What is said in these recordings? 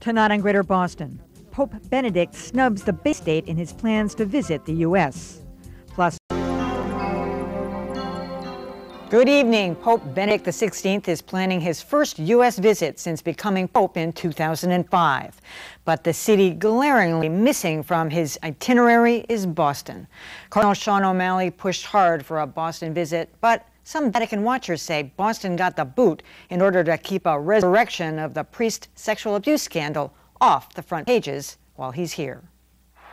Tonight on Greater Boston, Pope Benedict snubs the Bay State in his plans to visit the U.S. Plus, good evening. Pope Benedict XVI is planning his first U.S. visit since becoming Pope in 2005. But the city glaringly missing from his itinerary is Boston. Cardinal Sean O'Malley pushed hard for a Boston visit, but some Vatican watchers say Boston got the boot in order to keep a resurrection of the priest sexual abuse scandal off the front pages while he's here.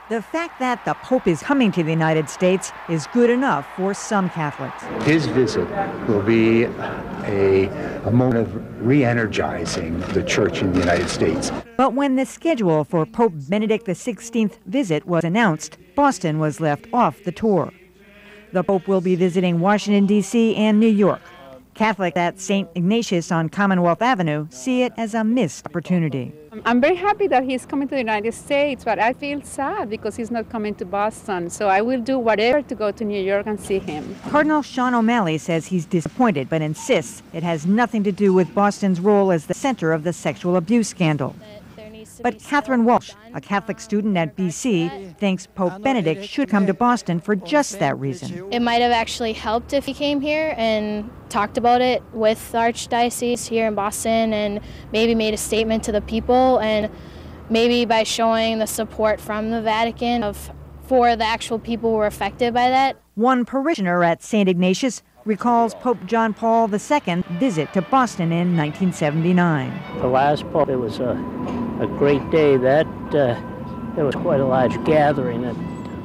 The fact that the Pope is coming to the United States is good enough for some Catholics. His visit will be a moment of re-energizing the Church in the United States. But when the schedule for Pope Benedict XVI's visit was announced, Boston was left off the tour. The Pope will be visiting Washington, D.C. and New York. Catholics at St. Ignatius on Commonwealth Avenue see it as a missed opportunity. I'm very happy that he's coming to the United States, but I feel sad because he's not coming to Boston. So I will do whatever to go to New York and see him. Cardinal Sean O'Malley says he's disappointed, but insists it has nothing to do with Boston's role as the center of the sexual abuse scandal. But Catherine Walsh, a Catholic student at BC, thinks Pope Benedict should come to Boston for just that reason. It might have actually helped if he came here and talked about it with the Archdiocese here in Boston and maybe made a statement to the people, and maybe by showing the support from the Vatican for the actual people who were affected by that. One parishioner at St. Ignatius recalls Pope John Paul II's visit to Boston in 1979. The last Pope, it was a great day. There was quite a large gathering at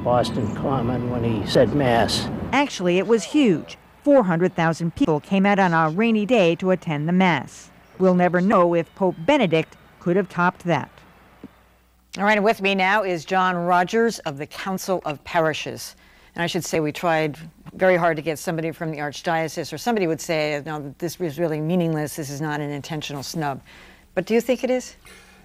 Boston Common when he said Mass. Actually, it was huge. 400,000 people came out on a rainy day to attend the Mass. We'll never know if Pope Benedict could have topped that. All right, with me now is Jon Rogers of the Council of Parishes. And I should say we tried very hard to get somebody from the Archdiocese, or somebody would say, no, this is really meaningless, this is not an intentional snub. But do you think it is?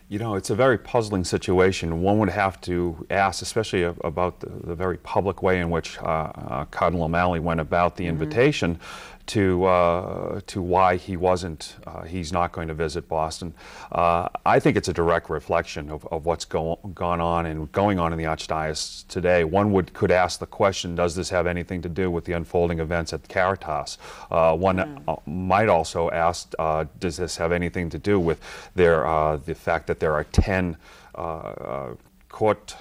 You know, it's a very puzzling situation. One would have to ask, especially about the very public way in which Cardinal O'Malley went about the invitation to why he's not going to visit Boston. I think it's a direct reflection of what's going on in the Archdiocese today. One could ask the question, does this have anything to do with the unfolding events at Caritas? One might also ask, does this have anything to do with the fact that there are 10 court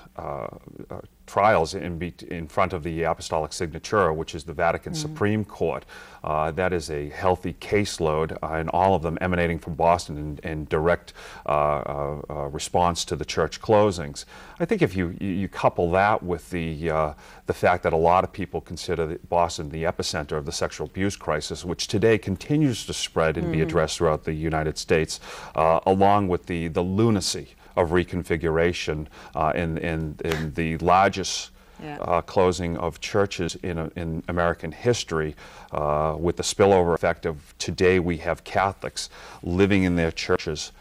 trials in front of the Apostolic Signatura, which is the Vatican Supreme Court. That is a healthy caseload, and all of them emanating from Boston in direct response to the church closings. I think if you couple that with the fact that a lot of people consider Boston the epicenter of the sexual abuse crisis, which today continues to spread and be addressed throughout the United States, along with the lunacy of Reconfiguration in the largest closing of churches in American history, with the spillover effect of today we have Catholics living in their churches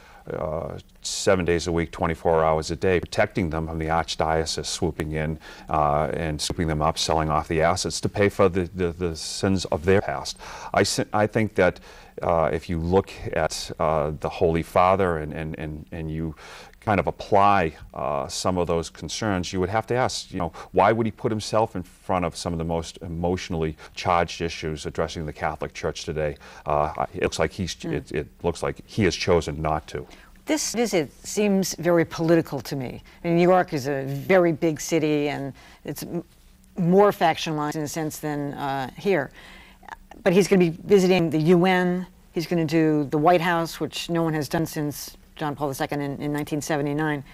7 days a week, 24 hours a day, protecting them from the Archdiocese swooping in and scooping them up, selling off the assets to pay for the sins of their past. I think that if you look at the Holy Father and you kind of apply some of those concerns, you would have to ask, why would he put himself in front of some of the most emotionally charged issues addressing the Catholic Church today? It looks like he has chosen not to. This visit seems very political to me. I mean, New York is a very big city, and it's more factionalized in a sense than here. But he's going to be visiting the UN. He's going to do the White House, which no one has done since John Paul II in 1979.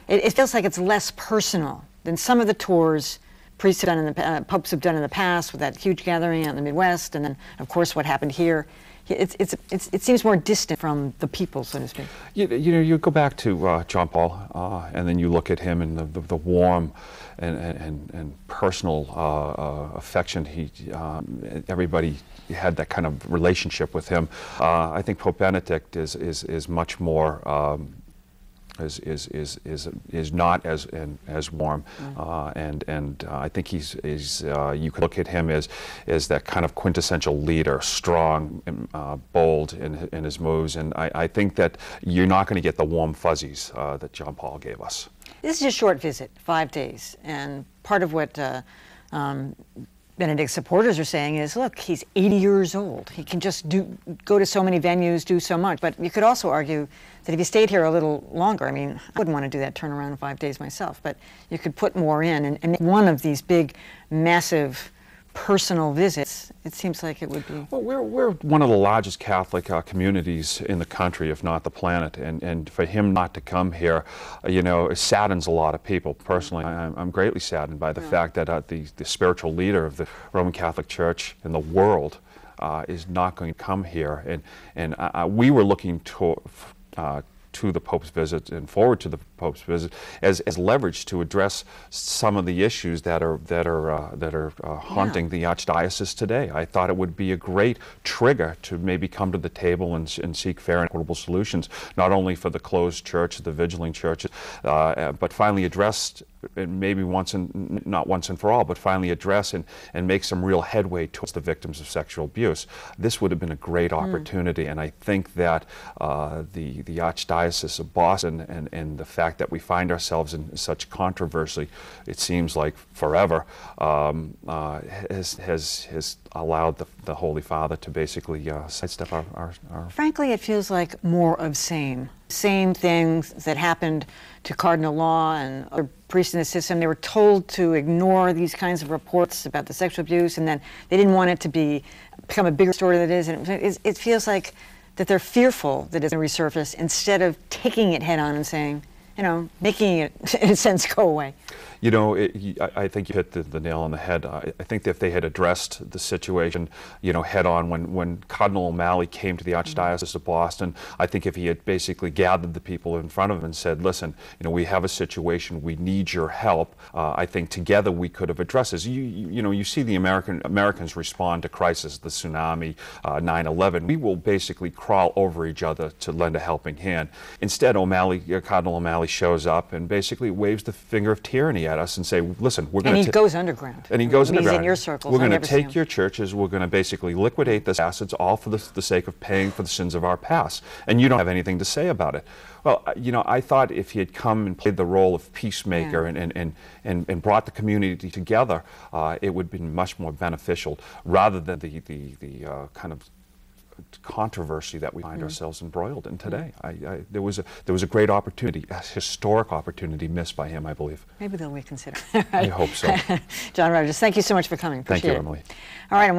It feels like it's less personal than some of the tours priests have done popes have done in the past, with that huge gathering out in the Midwest, and then, of course, what happened here. It seems more distant from the people, so to speak. You go back to John Paul, and then you look at him and the warm and personal affection. Everybody had that kind of relationship with him. I think Pope Benedict is much more is not as warm, and I think he's you could look at him as that kind of quintessential leader, strong, bold in his moves, and I think that you're not going to get the warm fuzzies that John Paul gave us. This is a short visit, 5 days, and part of what Benedict's supporters are saying is, look, he's 80 years old. He can just go to so many venues, do so much. But you could also argue that if he stayed here a little longer, I mean, I wouldn't want to do that turnaround in 5 days myself, but you could put more in. And one of these big, massive, personal visits, it seems like it would be. Well, we're one of the largest Catholic communities in the country, if not the planet, and for him not to come here, you know, it saddens a lot of people. Personally, I'm greatly saddened by the fact that the spiritual leader of the Roman Catholic Church in the world is not going to come here, and we were looking to the Pope's visit and forward to the Pope's visit as leverage to address some of the issues that are haunting the Archdiocese today. I thought it would be a great trigger to maybe come to the table and seek fair and equitable solutions, not only for the closed church, the vigiling churches, but finally addressed, and maybe not once and for all, but finally address and make some real headway towards the victims of sexual abuse. This would have been a great opportunity, and I think that the Archdiocese of Boston and the fact that we find ourselves in such controversy, it seems like forever, has allowed the Holy Father to basically sidestep our... Frankly, it feels like more of same things that happened to Cardinal Law and other priests in the system. They were told to ignore these kinds of reports about the sexual abuse, and then they didn't want it to become a bigger story than it is. And it feels like that they're fearful that it's going to resurface instead of taking it head on and saying, you know, making it, in a sense, go away. You know, I think you hit the nail on the head. I think that if they had addressed the situation, you know, head on, when Cardinal O'Malley came to the Archdiocese of Boston, I think if he had basically gathered the people in front of him and said, listen, you know, we have a situation, we need your help, I think together we could have addressed this. You know, you see the Americans respond to crisis, the tsunami, 9/11. We will basically crawl over each other to lend a helping hand. Instead, Cardinal O'Malley shows up and basically waves the finger of tyranny at us and say, listen, we're going to... And he goes underground. And he goes underground. He's in your circles. We're going to take your churches, we're going to basically liquidate the assets, all for the sake of paying for the sins of our past. And you don't have anything to say about it. Well, you know, I thought if he had come and played the role of peacemaker and brought the community together, it would have been much more beneficial, rather than the kind of controversy that we find ourselves embroiled in today. There was a great opportunity, a historic opportunity missed by him, I believe. Maybe they'll reconsider. I hope so. Jon Rogers, thank you so much for coming. Thank you, Appreciate it. Emily. All right.